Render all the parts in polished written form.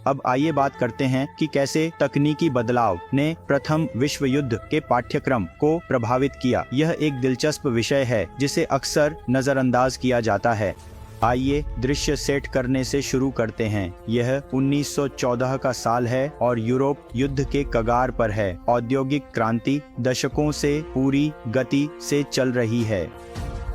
अब आइए बात करते हैं कि कैसे तकनीकी बदलाव ने प्रथम विश्व युद्ध के पाठ्यक्रम को प्रभावित किया। यह एक दिलचस्प विषय है जिसे अक्सर नजरअंदाज किया जाता है। आइए दृश्य सेट करने से शुरू करते हैं। यह 1914 का साल है और यूरोप युद्ध के कगार पर है। औद्योगिक क्रांति दशकों से पूरी गति से चल रही है।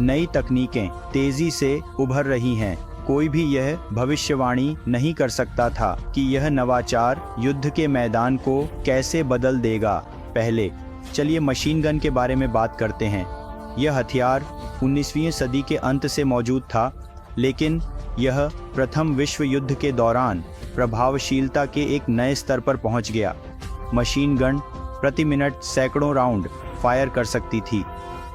नई तकनीकें तेजी से उभर रही हैं। कोई भी यह भविष्यवाणी नहीं कर सकता था कि यह नवाचार युद्ध के मैदान को कैसे बदल देगा। पहले चलिए मशीन गन के बारे में बात करते हैं। यह हथियार 19वीं सदी के अंत से मौजूद था, लेकिन यह प्रथम विश्व युद्ध के दौरान प्रभावशीलता के एक नए स्तर पर पहुंच गया। मशीन गन प्रति मिनट सैकड़ों राउंड फायर कर सकती थी।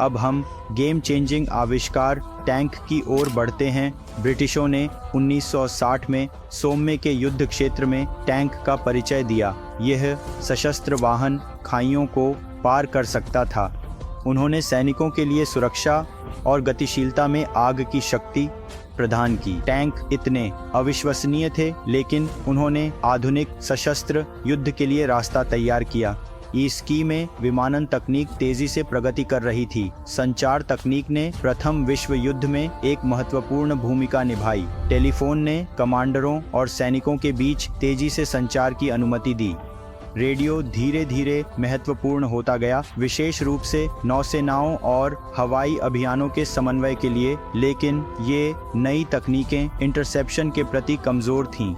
अब हम गेम चेंजिंग आविष्कार टैंक की ओर बढ़ते हैं। ब्रिटिशों ने 1960 में सोmme के युद्ध क्षेत्र में टैंक का परिचय दिया। यह सशस्त्र वाहन खाइयों को पार कर सकता था। उन्होंने सैनिकों के लिए सुरक्षा और गतिशीलता में आग की शक्ति प्रदान की। टैंक इतने अविश्वसनीय थे, लेकिन उन्होंने आधुनिक सशस्त्र युद्ध के लिए रास्ता तैयार किया। ईस्की में विमानन तकनीक तेजी से प्रगति कर रही थी। संचार तकनीक ने प्रथम विश्व युद्ध में एक महत्वपूर्ण भूमिका निभाई। टेलीफोन ने कमांडरों और सैनिकों के बीच तेजी से संचार की अनुमति दी। रेडियो धीरे धीरे महत्वपूर्ण होता गया, विशेष रूप से नौसेनाओं और हवाई अभियानों के समन्वय के लिए, लेकिन ये नई तकनीकें इंटरसेप्शन के प्रति कमजोर थीं।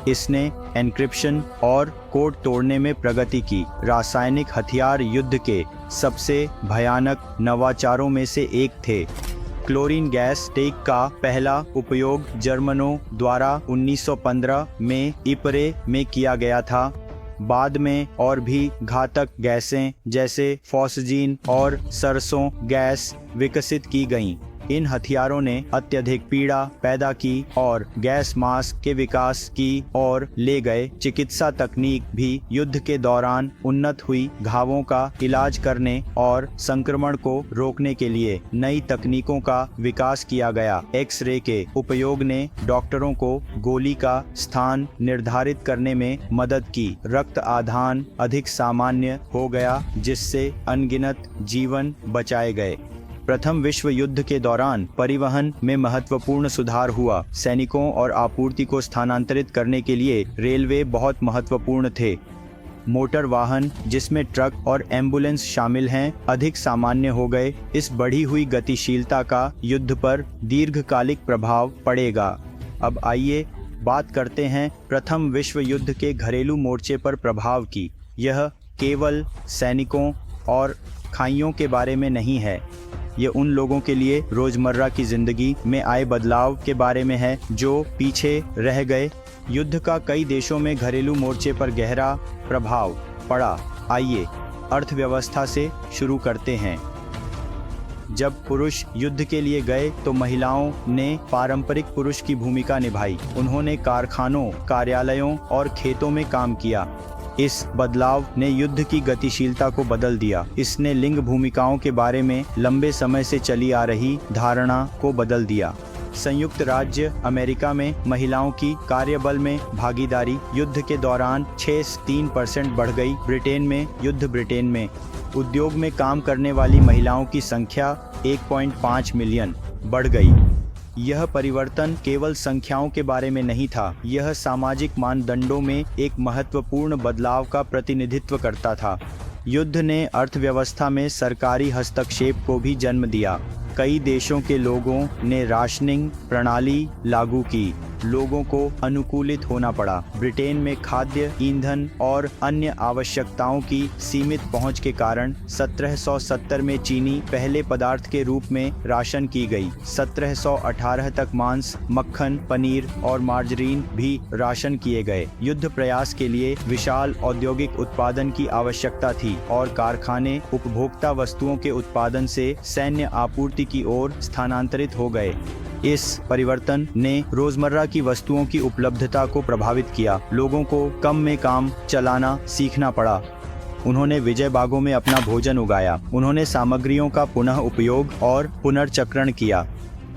इसने एन्क्रिप्शन और कोड तोड़ने में प्रगति की। रासायनिक हथियार युद्ध के सबसे भयानक नवाचारों में से एक थे। क्लोरीन गैस टैंक का पहला उपयोग जर्मनों द्वारा 1915 में इपरे में किया गया था। बाद में और भी घातक गैसें जैसे फॉस्जीन और सरसों गैस विकसित की गईं। इन हथियारों ने अत्यधिक पीड़ा पैदा की और गैस मास्क के विकास की ओर ले गए। चिकित्सा तकनीक भी युद्ध के दौरान उन्नत हुई। घावों का इलाज करने और संक्रमण को रोकने के लिए नई तकनीकों का विकास किया गया। एक्स-रे के उपयोग ने डॉक्टरों को गोली का स्थान निर्धारित करने में मदद की। रक्त आदान अधिक सामान्य हो गया, जिससे अनगिनत जीवन बचाए गए। प्रथम विश्व युद्ध के दौरान परिवहन में महत्वपूर्ण सुधार हुआ। सैनिकों और आपूर्ति को स्थानांतरित करने के लिए रेलवे बहुत महत्वपूर्ण थे। मोटर वाहन, जिसमें ट्रक और एम्बुलेंस शामिल हैं, अधिक सामान्य हो गए। इस बढ़ी हुई गतिशीलता का युद्ध पर दीर्घकालिक प्रभाव पड़ेगा। अब आइए बात करते हैं प्रथम विश्व युद्ध के घरेलू मोर्चे पर प्रभाव की। यह केवल सैनिकों और खाइयों के बारे में नहीं है, ये उन लोगों के लिए रोजमर्रा की जिंदगी में आए बदलाव के बारे में है जो पीछे रह गए। युद्ध का कई देशों में घरेलू मोर्चे पर गहरा प्रभाव पड़ा। आइए अर्थव्यवस्था से शुरू करते हैं। जब पुरुष युद्ध के लिए गए तो महिलाओं ने पारंपरिक पुरुष की भूमिका निभाई। उन्होंने कारखानों, कार्यालयों और खेतों में काम किया। इस बदलाव ने युद्ध की गतिशीलता को बदल दिया। इसने लिंग भूमिकाओं के बारे में लंबे समय से चली आ रही धारणा को बदल दिया। संयुक्त राज्य अमेरिका में महिलाओं की कार्यबल में भागीदारी युद्ध के दौरान 6 से 3% बढ़ गई। ब्रिटेन में उद्योग में काम करने वाली महिलाओं की संख्या 1.5 मिलियन बढ़ गई। यह परिवर्तन केवल संख्याओं के बारे में नहीं था, यह सामाजिक मानदंडों में एक महत्वपूर्ण बदलाव का प्रतिनिधित्व करता था। युद्ध ने अर्थव्यवस्था में सरकारी हस्तक्षेप को भी जन्म दिया। कई देशों के लोगों ने राशनिंग प्रणाली लागू की। लोगों को अनुकूलित होना पड़ा। ब्रिटेन में खाद्य, ईंधन और अन्य आवश्यकताओं की सीमित पहुंच के कारण 1770 में चीनी पहले पदार्थ के रूप में राशन की गई। 1718 तक मांस, मक्खन, पनीर और मार्जरीन भी राशन किए गए। युद्ध प्रयास के लिए विशाल औद्योगिक उत्पादन की आवश्यकता थी और कारखाने उपभोक्ता वस्तुओं के उत्पादन से सैन्य आपूर्ति की ओर स्थानांतरित हो गए। इस परिवर्तन ने रोजमर्रा की वस्तुओं की उपलब्धता को प्रभावित किया। लोगों को कम में काम चलाना सीखना पड़ा। उन्होंने विजय बागों में अपना भोजन उगाया। उन्होंने सामग्रियों का पुनः उपयोग और पुनर्चक्रण किया।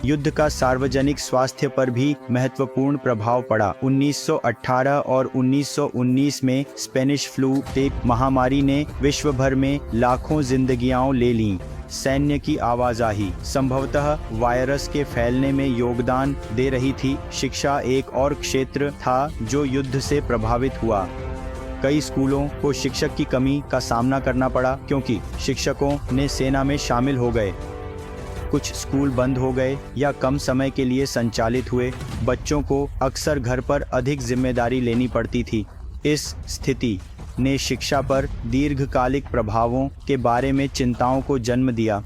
युद्ध का सार्वजनिक स्वास्थ्य पर भी महत्वपूर्ण प्रभाव पड़ा। 1918 और 1919 में स्पेनिश फ्लू टेप महामारी ने विश्व भर में लाखों जिंदगियां ले लीं। सैन्य की आवाजाही संभवतः वायरस के फैलने में योगदान दे रही थी। शिक्षा एक और क्षेत्र था जो युद्ध से प्रभावित हुआ। कई स्कूलों को शिक्षक की कमी का सामना करना पड़ा क्योंकि शिक्षकों ने सेना में शामिल हो गए। कुछ स्कूल बंद हो गए या कम समय के लिए संचालित हुए। बच्चों को अक्सर घर पर अधिक जिम्मेदारी लेनी पड़ती थी। इस स्थिति ने शिक्षा पर दीर्घकालिक प्रभावों के बारे में चिंताओं को जन्म दिया।